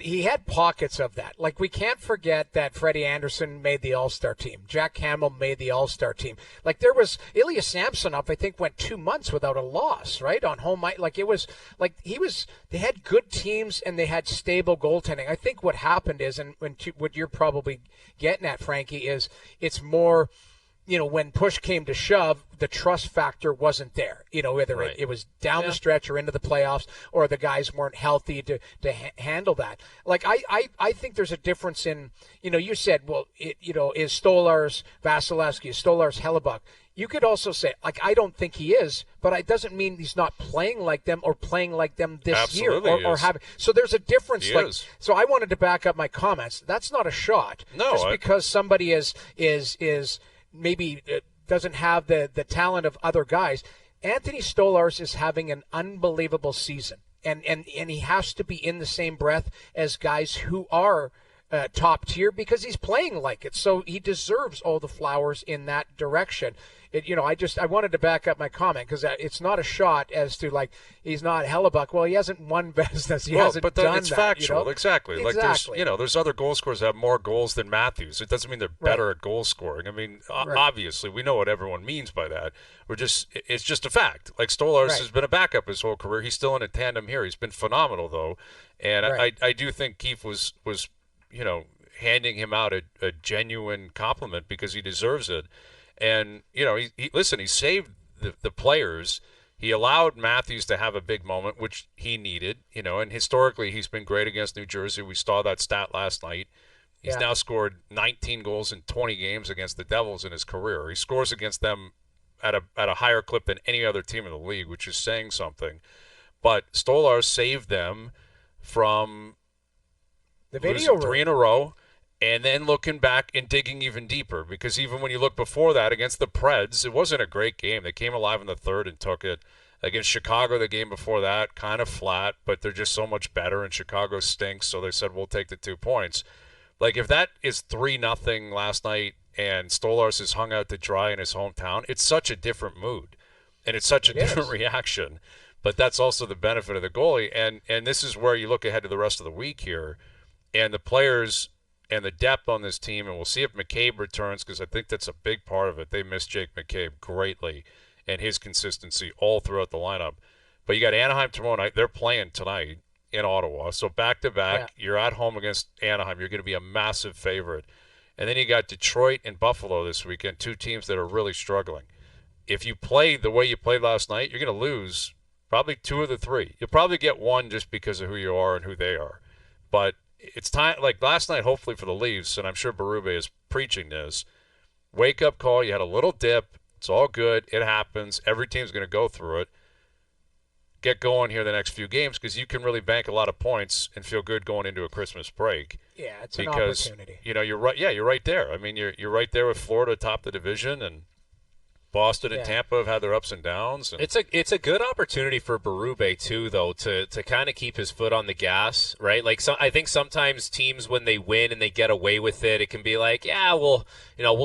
He had pockets of that. Like, we can't forget that Freddie Anderson made the All-Star team. Jack Campbell made the All-Star team. Like, there was Ilya Samsonov, I think, went 2 months without a loss, right, on home. Like, it was like they had good teams and they had stable goaltending. I think what happened is, and what you're probably getting at, Frankie, is it's more, when push came to shove, the trust factor wasn't there. Whether Right. it was down the stretch or into the playoffs, or the guys weren't healthy to handle that. Like, I think there's a difference in, you said, well, is Stolarz Vasilevsky, is Stolarz Hellebuck? You could also say, like, I don't think he is, but it doesn't mean he's not playing like them or playing like them this Absolutely year. Or having. So there's a difference. He is. So I wanted to back up my comments. That's not a shot. No, Just because somebody is maybe doesn't have the talent of other guys. Anthony Stolarz is having an unbelievable season, and he has to be in the same breath as guys who are top tier because he's playing like it. So he deserves all the flowers in that direction. I wanted to back up my comment because it's not a shot as to, like, he's not Hellebuck. Well, he hasn't won business. He hasn't done it's that. factual. Exactly. Like, Exactly. there's other goal scorers that have more goals than Matthews. It doesn't mean they're better at goal scoring. I mean, obviously, we know what everyone means by that. It's just a fact. Like, Stolarz has been a backup his whole career. He's still in a tandem here. He's been phenomenal, though. And I do think Keefe was handing him out a genuine compliment because he deserves it. And, he saved the players. He allowed Matthews to have a big moment, which he needed, and historically he's been great against New Jersey. We saw that stat last night. He's now scored 19 goals in 20 games against the Devils in his career. He scores against them at a higher clip than any other team in the league, which is saying something. But Stolarz saved them from The video losing 3 in a row. And then looking back and digging even deeper, because even when you look before that against the Preds, it wasn't a great game. They came alive in the third and took it. Against Chicago, the game before that, kind of flat, but they're just so much better, and Chicago stinks, so they said, we'll take the 2 points. Like, if that is 3-0 last night and Stolarz is hung out to dry in his hometown, it's such a different mood, and it's such a different reaction. But that's also the benefit of the goalie, and this is where you look ahead to the rest of the week here, and the players – and the depth on this team, and we'll see if McCabe returns because I think that's a big part of it. They miss Jake McCabe greatly and his consistency all throughout the lineup. But you got Anaheim tomorrow night. They're playing tonight in Ottawa. So back-to-back, you're at home against Anaheim. You're going to be a massive favorite. And then you got Detroit and Buffalo this weekend, 2 teams that are really struggling. If you play the way you played last night, you're going to lose probably 2 of the 3. You'll probably get 1 just because of who you are and who they are. But it's time, like last night, hopefully for the Leafs, and I'm sure Berube is preaching this, wake-up call. You had a little dip. It's all good. It happens. Every team's going to go through it. Get going here the next few games because you can really bank a lot of points and feel good going into a Christmas break. Yeah, it's an opportunity. You're right. Yeah, you're right there. I mean, you're right there with Florida atop the division, and Boston and Tampa have had their ups and downs. And it's a good opportunity for Berube too, though, to kind of keep his foot on the gas, right? Like, I think sometimes teams, when they win and they get away with it, it can be like, yeah, we'll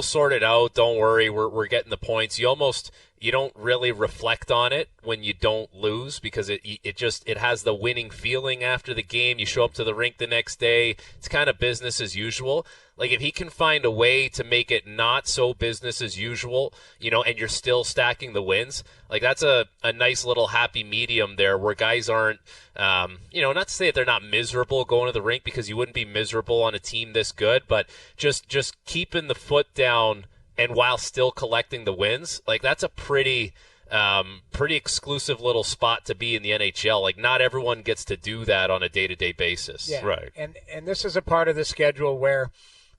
sort it out. Don't worry, we're getting the points. You don't really reflect on it when you don't lose because it has the winning feeling after the game. You show up to the rink the next day. It's kind of business as usual. Like, if he can find a way to make it not so business as usual, and you're still stacking the wins, like, that's a nice little happy medium there where guys aren't, not to say that they're not miserable going to the rink because you wouldn't be miserable on a team this good, but just keeping the foot down and while still collecting the wins, like, that's a pretty exclusive little spot to be in the NHL. Like, not everyone gets to do that on a day-to-day basis. Yeah. Right. And this is a part of the schedule where,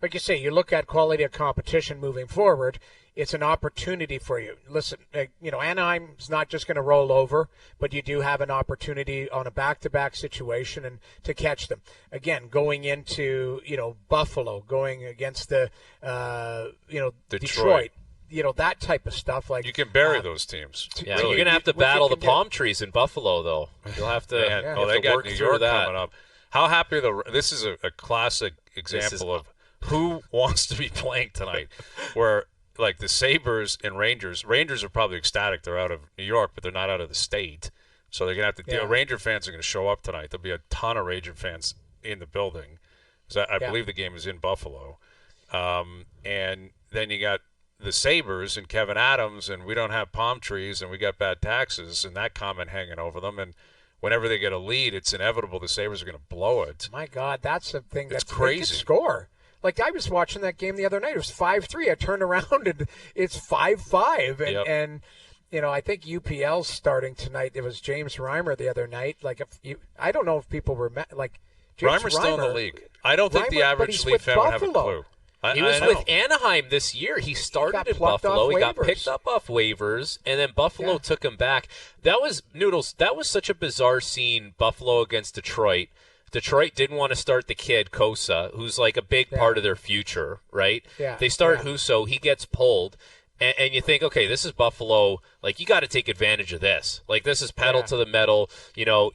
like you say, you look at quality of competition moving forward. It's an opportunity for you. Listen, Anaheim's not just going to roll over, but you do have an opportunity on a back-to-back situation and to catch them. Again, going into, Buffalo, going against the, Detroit. That type of stuff. Like, you can bury those teams. Yeah, really. You're going to have to battle the palm trees in Buffalo, though. You'll have to, they got work New through York that. coming up. How happy this is a classic example of who wants to be playing tonight, where like the Sabres and Rangers are probably ecstatic they're out of New York, but they're not out of the state. So they're going to have to deal. Ranger fans are going to show up tonight. There'll be a ton of Ranger fans in the building. 'Cause I believe the game is in Buffalo. And then you got the Sabres and Kevin Adams, and we don't have palm trees, and we got bad taxes, and that comment hanging over them. And whenever they get a lead, it's inevitable the Sabres are going to blow it. My God, that's the thing. It's That's they crazy. could score. Like, I was watching that game the other night. It was 5-3. I turned around and it's 5-5. And, Yep. and you know, I think UPL's starting tonight. It was James Reimer the other night. Like, I don't know if people were like James Reimer's still in the Reimer- league. I don't think the Reimer, but average he's Leaf with fan would have a Buffalo. clue. I He was know. with Anaheim this year. He started got in plucked Buffalo. off He got waivers. picked up off waivers, and then Buffalo took him back. That was Noodles. That was such a bizarre scene. Buffalo against Detroit. Detroit didn't want to start the kid Kosa, who's like a big part of their future, right? Yeah, They start yeah. Husso. He gets pulled. And you think, okay, this is Buffalo. Like, you got to take advantage of this. Like, this is pedal Yeah. to the metal. You know,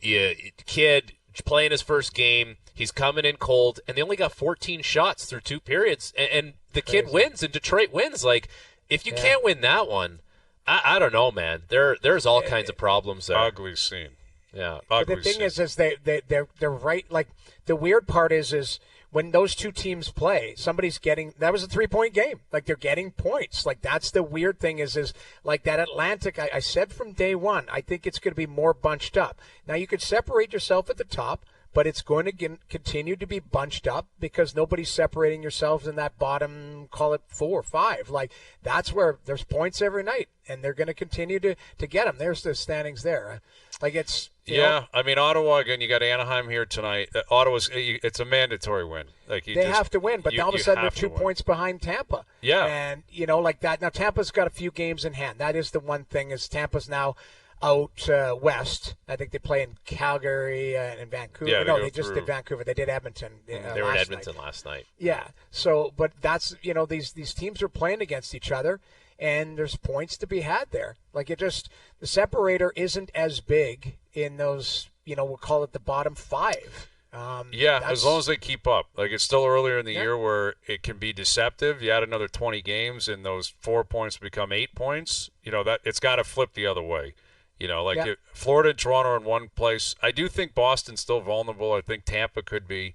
kid playing his first game. He's coming in cold, and they only got 14 shots through 2 periods. And the kid wins, and Detroit wins. Like, if you can't win that one, I don't know, man. There's all kinds of problems there. Ugly scene. Yeah. But Ugly the thing scene. is they're right. Like, the weird part is when those two teams play, somebody's getting. That was a 3-point game. Like, they're getting points. Like, that's the weird thing is like that Atlantic. I said from day one, I think it's going to be more bunched up. Now, you could separate yourself at the top, but it's going to continue to be bunched up because nobody's separating yourselves in that bottom, call it 4 or 5. Like, that's where there's points every night, and they're going to continue to get them. There's the standings there. Like, it's you know, I mean, Ottawa, again, you got Anaheim here tonight. Ottawa's, it's a mandatory win. Like, they have to win, but all of a sudden they're 2 win. points behind Tampa. Yeah. And, you know, like that. Now, Tampa's got a few games in hand. That is the one thing is Tampa's now out west. I think they play in Calgary and Vancouver. Yeah, they no, go they just through. did Vancouver. They did Edmonton They were in last Edmonton night. last night. Yeah. So, but that's, you know, these teams are playing against each other, and there's points to be had there. Like, the separator isn't as big in those, you know, we'll call it the bottom 5. As long as they keep up. Like, it's still earlier in the Yeah. year where it can be deceptive. You add another 20 games, and those 4 points become 8 points. You know, that it's got to flip the other way. You know, like Yeah. Florida and Toronto are in one place. I do think Boston's still vulnerable. I think Tampa could be.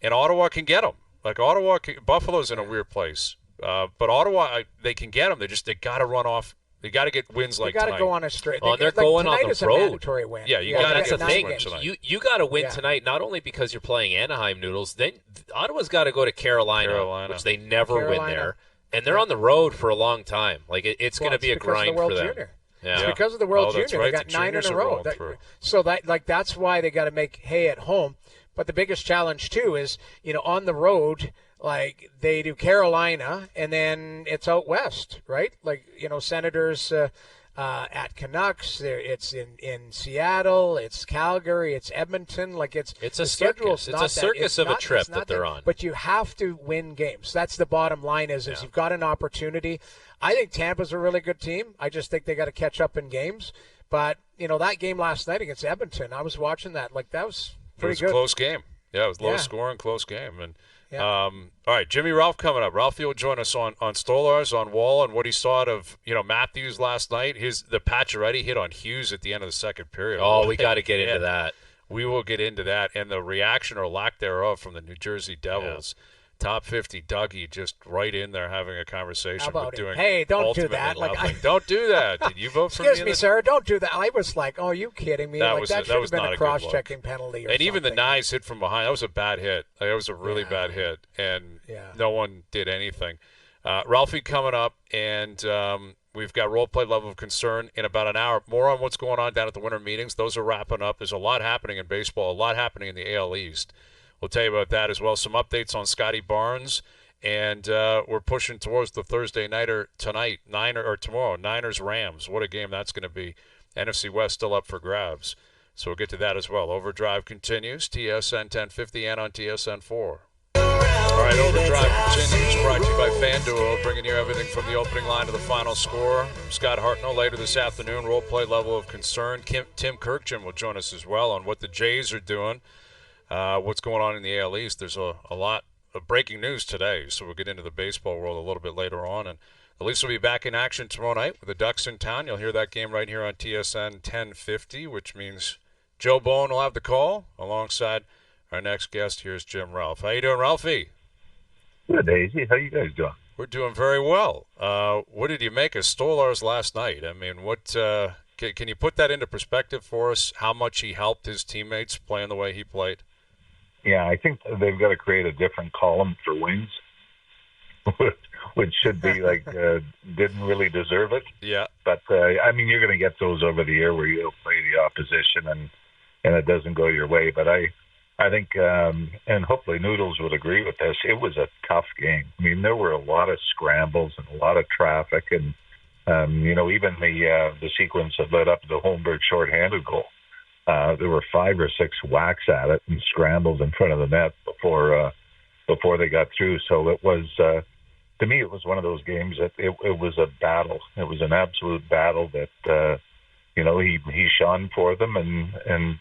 And Ottawa can get them. Like, Buffalo's in a weird place. But Ottawa, they can get them. They got to run off. They got to get wins They like got to tonight. go on a straight. Well, they're like, going on tonight the is road. A mandatory win. Yeah, you gotta That's get the this thing. win tonight. You got to win Yeah. tonight, not only because you're playing Anaheim Noodles. Then Ottawa's got to go to Carolina, which they never win Carolina. there, and they're on the road for a long time. Like it's going to be a because of the grind World for them. Junior. Yeah. It's because of the World Oh, that's Junior. right. They got The 9 in juniors a are row. rolling through. So that's why they got to make hay at home. But the biggest challenge too is, you know, on the road, like they do Carolina, and then it's out west, right? Like, you know, Senators at Canucks. It's in Seattle. It's Calgary. It's Edmonton. Like It's a the schedule's circus. It's not a circus of a trip it's not that they're on. But you have to win games. That's the bottom line. Is you've got an opportunity. I think Tampa's a really good team. I just think they got to catch up in games. But you know, that game last night against Edmonton, I was watching that. Like, that was It pretty was good. a close game. Yeah, it was low Yeah. scoring, close game. And Yeah. all right, Jimmy Ralph coming up. Ralphie will join us on Stolars, on Wall, and what he saw out of Matthews last night. The Pacioretty hit on Hughes at the end of the second period. Oh, we got to get into Yeah. that. We will get into that and the reaction or lack thereof from the New Jersey Devils. Top 50, Dougie just right in there having a conversation. How about with it? doing Hey, don't do ultimately that. Like, lovely. Don't do that. Did you vote for me? Excuse in me, the- sir. Don't do that. I was like, "Oh, you kidding me?" That Like, was that that should have was been not a a good look. cross-checking penalty. Or And even the something. knives hit from behind. That was a bad hit. Like, that was a really Yeah. bad hit, and Yeah. no one did anything. Ralphie coming up, and we've got role play level of concern in about an hour. More on what's going on down at the winter meetings. Those are wrapping up. There's a lot happening in baseball, a lot happening in the AL East. We'll tell you about that as well. Some updates on Scotty Barnes, and we're pushing towards the Thursday nighter tonight, tomorrow. Niners Rams. What a game that's going to be. NFC West still up for grabs. So we'll get to that as well. Overdrive continues. TSN 1050 and on TSN 4. All right, Overdrive continues, brought to you by FanDuel, bringing you everything from the opening line to the final score. Scott Hartnell later this afternoon, role play level of concern. Tim Kirkjian will join us as well on what the Jays are doing, what's going on in the AL East. There's a lot of breaking news today, so we'll get into the baseball world a little bit later on. And the Leafs will be back in action tomorrow night with the Ducks in town. You'll hear that game right here on TSN 1050, which means Joe Bowen will have the call alongside Our next guest here is Jim Ralph. How you doing, Ralphie? Good, Daisy. How you guys doing? We're doing very well. What did you make of Stolarz last night? I mean, what can you put that into perspective for us, how much he helped his teammates playing the way he played? Yeah, I think they've got to create a different column for wings, which should be like didn't really deserve it. Yeah. But, I mean, you're going to get those over the year where you'll play the opposition and it doesn't go your way. But I think, and hopefully Noodles would agree with this, it was a tough game. I mean, there were a lot of scrambles and a lot of traffic. And, even the sequence that led up to the Holmberg shorthanded goal, there were 5 or 6 whacks at it and scrambles in front of the net before they got through. So it was, to me, it was one of those games that it was a battle. It was an absolute battle that, he shone for them and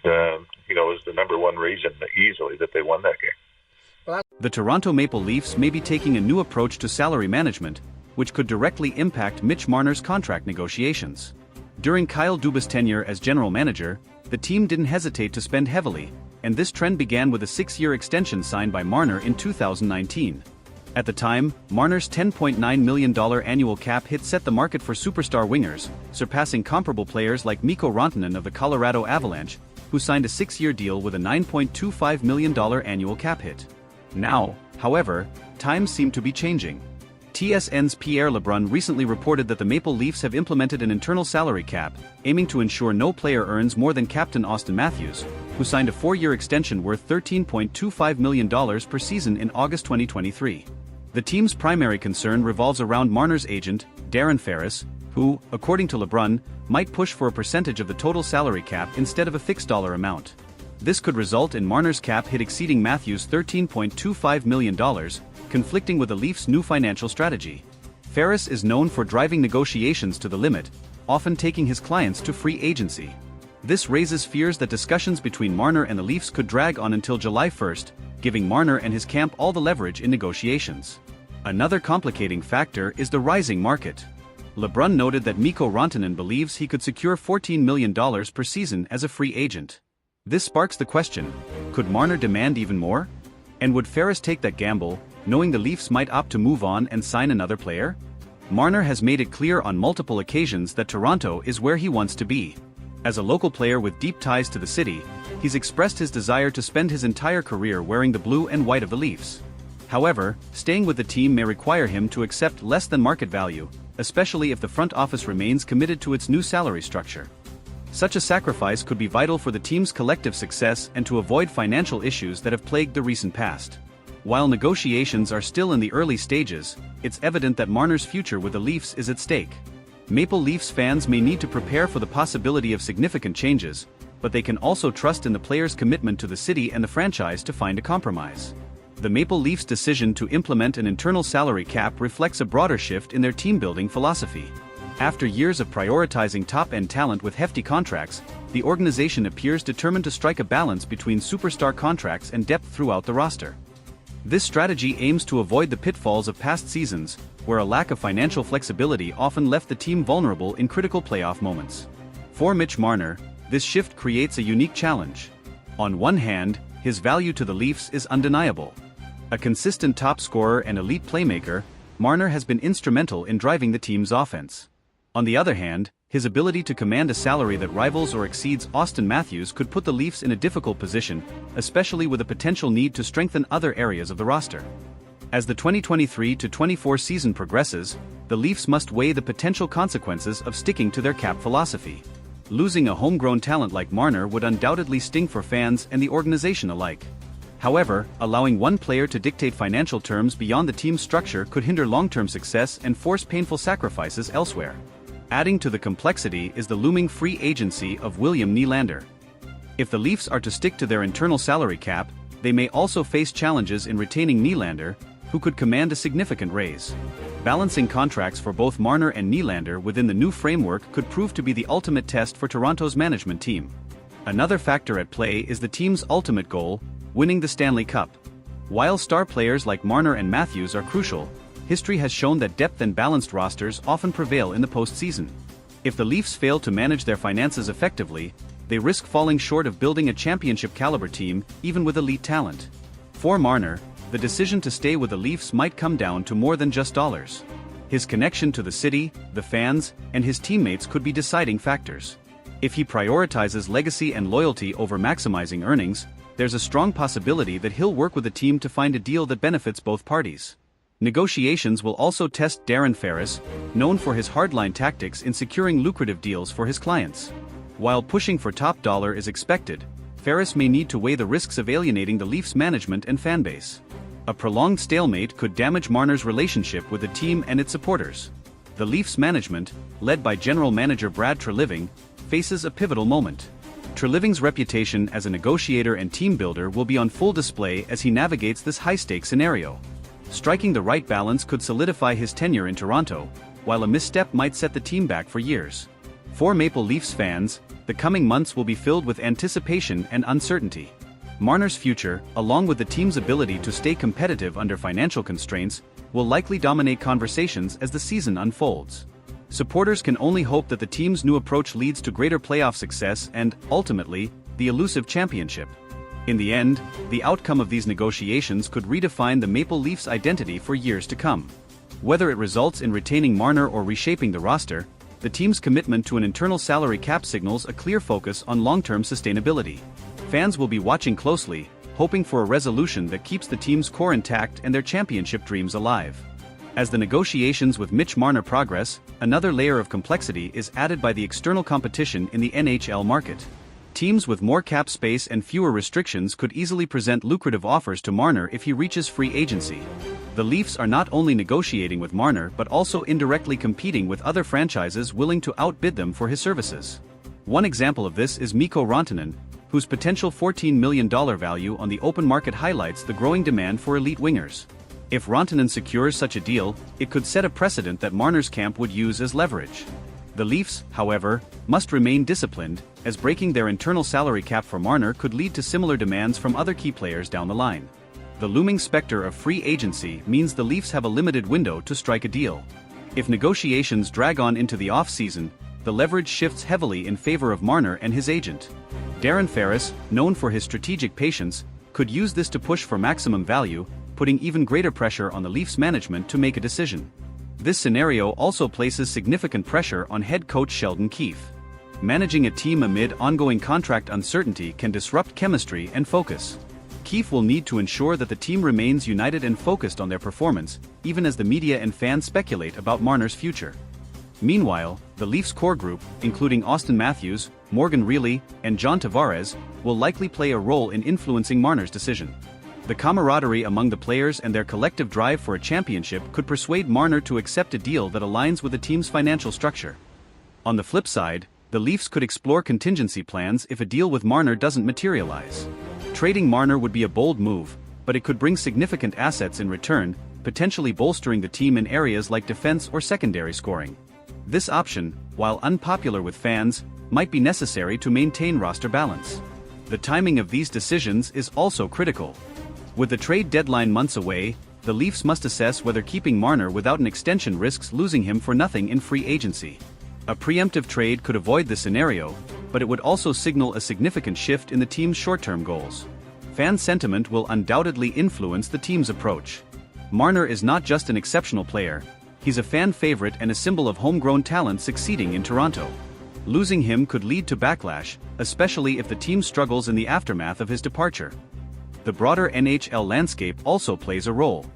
was the number one reason easily that they won that game. The Toronto Maple Leafs may be taking a new approach to salary management, which could directly impact Mitch Marner's contract negotiations. During Kyle Dubas' tenure as general manager, the team didn't hesitate to spend heavily, and this trend began with a 6-year extension signed by Marner in 2019. At the time, Marner's $10.9 million annual cap hit set the market for superstar wingers, surpassing comparable players like Mikko Rantanen of the Colorado Avalanche, who signed a 6-year deal with a $9.25 million annual cap hit. Now, however, times seem to be changing. TSN's Pierre LeBrun recently reported that the Maple Leafs have implemented an internal salary cap, aiming to ensure no player earns more than captain Auston Matthews, who signed a 4-year extension worth $13.25 million per season in August 2023. The team's primary concern revolves around Marner's agent, Darren Ferris, who, according to LeBrun, might push for a percentage of the total salary cap instead of a fixed dollar amount. This could result in Marner's cap hit exceeding Matthews' $13.25 million, conflicting with the Leafs' new financial strategy. Ferris is known for driving negotiations to the limit, often taking his clients to free agency. This raises fears that discussions between Marner and the Leafs could drag on until July 1st, giving Marner and his camp all the leverage in negotiations. Another complicating factor is the rising market. LeBrun noted that Mikko Rantanen believes he could secure $14 million per season as a free agent. This sparks the question, could Marner demand even more? And would Ferris take that gamble, knowing the Leafs might opt to move on and sign another player? Marner has made it clear on multiple occasions that Toronto is where he wants to be. As a local player with deep ties to the city, he's expressed his desire to spend his entire career wearing the blue and white of the Leafs. However, staying with the team may require him to accept less than market value, especially if the front office remains committed to its new salary structure. Such a sacrifice could be vital for the team's collective success and to avoid financial issues that have plagued the recent past. While negotiations are still in the early stages, it's evident that Marner's future with the Leafs is at stake. Maple Leafs fans may need to prepare for the possibility of significant changes, but they can also trust in the player's commitment to the city and the franchise to find a compromise. The Maple Leafs' decision to implement an internal salary cap reflects a broader shift in their team-building philosophy. After years of prioritizing top-end talent with hefty contracts, the organization appears determined to strike a balance between superstar contracts and depth throughout the roster. This strategy aims to avoid the pitfalls of past seasons, where a lack of financial flexibility often left the team vulnerable in critical playoff moments. For Mitch Marner, this shift creates a unique challenge. On one hand, his value to the Leafs is undeniable. A consistent top scorer and elite playmaker, Marner has been instrumental in driving the team's offense. On the other hand, his ability to command a salary that rivals or exceeds Auston Matthews could put the Leafs in a difficult position, especially with a potential need to strengthen other areas of the roster. As the 2023-24 season progresses, the Leafs must weigh the potential consequences of sticking to their cap philosophy. Losing a homegrown talent like Marner would undoubtedly sting for fans and the organization alike. However, allowing one player to dictate financial terms beyond the team's structure could hinder long-term success and force painful sacrifices elsewhere. Adding to the complexity is the looming free agency of William Nylander. If the Leafs are to stick to their internal salary cap, they may also face challenges in retaining Nylander, who could command a significant raise. Balancing contracts for both Marner and Nylander within the new framework could prove to be the ultimate test for Toronto's management team. Another factor at play is the team's ultimate goal, winning the Stanley Cup. While star players like Marner and Matthews are crucial, history has shown that depth and balanced rosters often prevail in the postseason. If the Leafs fail to manage their finances effectively, they risk falling short of building a championship-caliber team, even with elite talent. For Marner, the decision to stay with the Leafs might come down to more than just dollars. His connection to the city, the fans, and his teammates could be deciding factors. If he prioritizes legacy and loyalty over maximizing earnings, there's a strong possibility that he'll work with the team to find a deal that benefits both parties. Negotiations will also test Darren Ferris, known for his hardline tactics in securing lucrative deals for his clients. While pushing for top dollar is expected, Ferris may need to weigh the risks of alienating the Leafs management and fanbase. A prolonged stalemate could damage Marner's relationship with the team and its supporters. The Leafs management, led by general manager Brad Treliving, faces a pivotal moment. Treliving's reputation as a negotiator and team builder will be on full display as he navigates this high-stakes scenario. Striking the right balance could solidify his tenure in Toronto, while a misstep might set the team back for years. For Maple Leafs fans, the coming months will be filled with anticipation and uncertainty. Marner's future, along with the team's ability to stay competitive under financial constraints, will likely dominate conversations as the season unfolds. Supporters can only hope that the team's new approach leads to greater playoff success and, ultimately, the elusive championship. In the end, the outcome of these negotiations could redefine the Maple Leafs' identity for years to come. Whether it results in retaining Marner or reshaping the roster, the team's commitment to an internal salary cap signals a clear focus on long-term sustainability. Fans will be watching closely, hoping for a resolution that keeps the team's core intact and their championship dreams alive. As the negotiations with Mitch Marner progress, another layer of complexity is added by the external competition in the NHL market. Teams with more cap space and fewer restrictions could easily present lucrative offers to Marner if he reaches free agency. The Leafs are not only negotiating with Marner but also indirectly competing with other franchises willing to outbid them for his services. One example of this is Mikko Rantanen, whose potential $14 million value on the open market highlights the growing demand for elite wingers. If Rantanen secures such a deal, it could set a precedent that Marner's camp would use as leverage. The Leafs, however, must remain disciplined, as breaking their internal salary cap for Marner could lead to similar demands from other key players down the line. The looming specter of free agency means the Leafs have a limited window to strike a deal. If negotiations drag on into the off-season, the leverage shifts heavily in favor of Marner and his agent. Darren Ferris, known for his strategic patience, could use this to push for maximum value, putting even greater pressure on the Leafs management to make a decision. This scenario also places significant pressure on head coach Sheldon Keefe. Managing a team amid ongoing contract uncertainty can disrupt chemistry and focus. Keefe will need to ensure that the team remains united and focused on their performance, even as the media and fans speculate about Marner's future. Meanwhile, the Leafs core group, including Auston Matthews, Morgan Rielly, and John Tavares, will likely play a role in influencing Marner's decision. The camaraderie among the players and their collective drive for a championship could persuade Marner to accept a deal that aligns with the team's financial structure. On the flip side, the Leafs could explore contingency plans if a deal with Marner doesn't materialize. Trading Marner would be a bold move, but it could bring significant assets in return, potentially bolstering the team in areas like defense or secondary scoring. This option, while unpopular with fans, might be necessary to maintain roster balance. The timing of these decisions is also critical. With the trade deadline months away, the Leafs must assess whether keeping Marner without an extension risks losing him for nothing in free agency. A preemptive trade could avoid this scenario, but it would also signal a significant shift in the team's short-term goals. Fan sentiment will undoubtedly influence the team's approach. Marner is not just an exceptional player, he's a fan favorite and a symbol of homegrown talent succeeding in Toronto. Losing him could lead to backlash, especially if the team struggles in the aftermath of his departure. The broader NHL landscape also plays a role.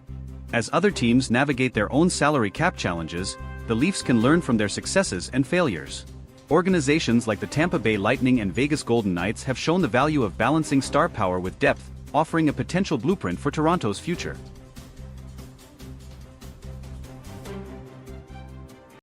As other teams navigate their own salary cap challenges, the Leafs can learn from their successes and failures. Organizations like the Tampa Bay Lightning and Vegas Golden Knights have shown the value of balancing star power with depth, offering a potential blueprint for Toronto's future.